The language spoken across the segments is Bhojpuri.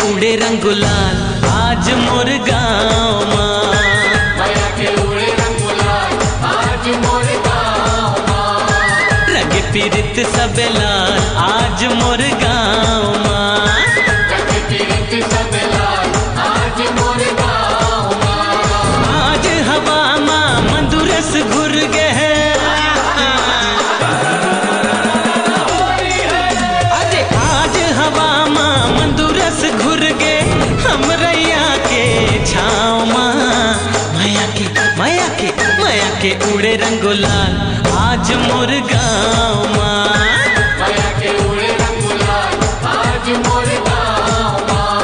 उड़े रंग गुलाल आज मोर गाँव माँ। माया के उड़े रंग गुलाल आज मोर गाँव माँ। रंग पीरित सब लाल आज मोर गाँव माँ। रंग पीरित सब लाल आज मोर गाँव माँ। आज हवा माँ मंदुरस घुर गे है। अरे आज हवा माँ मंदुरस घुर गे हम रैया के छाँव माँ। माया के उड़े रंग गुलाल आज मोर गाँव माँ। माया के उड़े रंग गुलाल आज मोर गाँव माँ।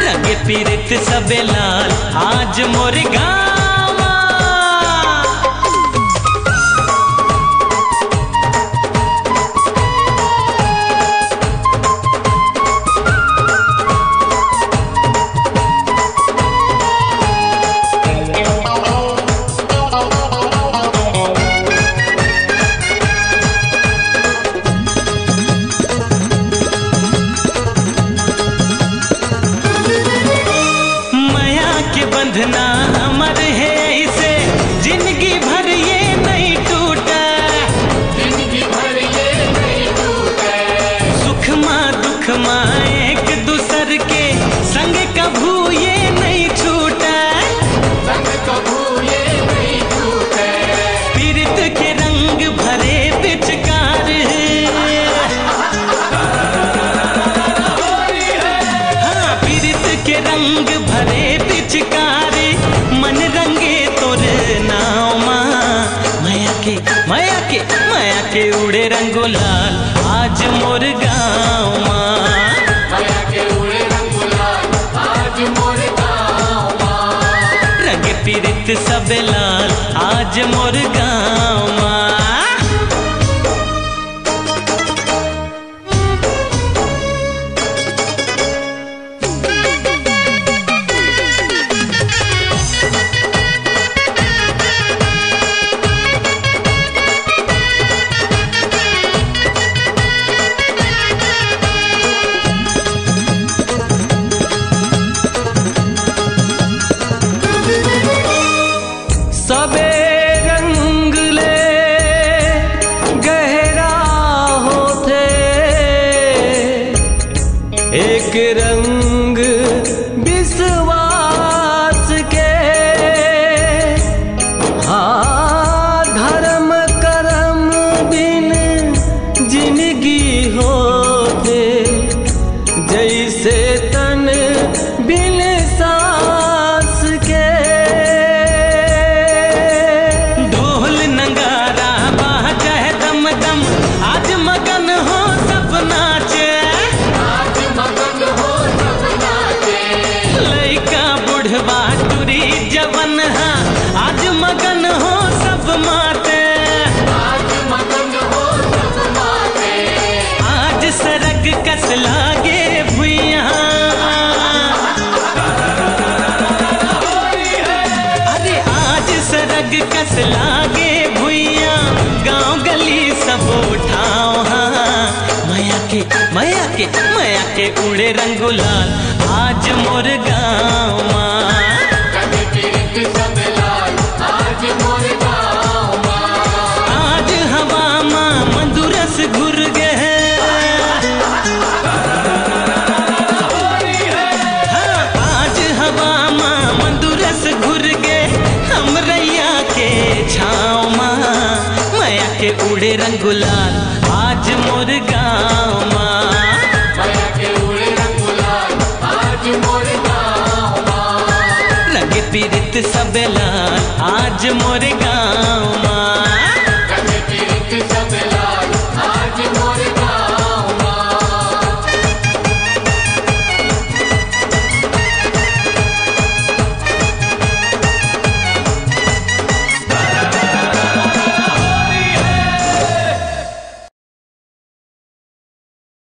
रंग पीरित सब लाल आज मोर गाँव माँ। बंधना अमर है इसे जिंदगी भर ये नहीं टूटा। जिंदगी भर ये नहीं टूटे। सुख माँ दुख माँ एक दूसर के संग कभू ये नहीं छूटा। संग कभू ये नहीं टूटे। पीरित के रंग भरे पिचकार हाँ पीरित के रंग भरे पिचकार मन रंगे तोर नाव माँ। माया के उड़े रंग गुलाल आज मोर गाँव माँ। माया के उड़े रंग गुलाल आज मोर गाँव माँ। रंग पीरित सब लाल आज मोर गाँव माँ। सबे रंग ले गहरा होते एक रंग विश्वास के। हाँ धर्म कर्म बिन जिंदगी होते जैसे तन बिन सांस के। आज मगन हो सब नाचे। आज मगन हो सब नाचे। लइका बुढ़वा टुरी जवन हा आज मगन हो सब माते। आज मगन हो सब माते। आज सरग कस लागे भुइया। अरे आज सरग कस लागे भुइया गाँव गली सब उठाओ हाँ। माया के उड़े रंग गुलाल आज मोर गाँव माँ। रंग पीरित सब लाल आज मोर गाँव माँ। आज हवा माँ मंदुरस घुर गे हाँ आज हवा माँ मंदुरस घुर गे हम रैया के छाँव माँ। माया के उड़े रंग गुलाल आज मोर गाँव माँ। माया के उड़े रंग गुलाल आज मोर गाँव माँ। रंग पीरित सब लाल आज मोर गाँव।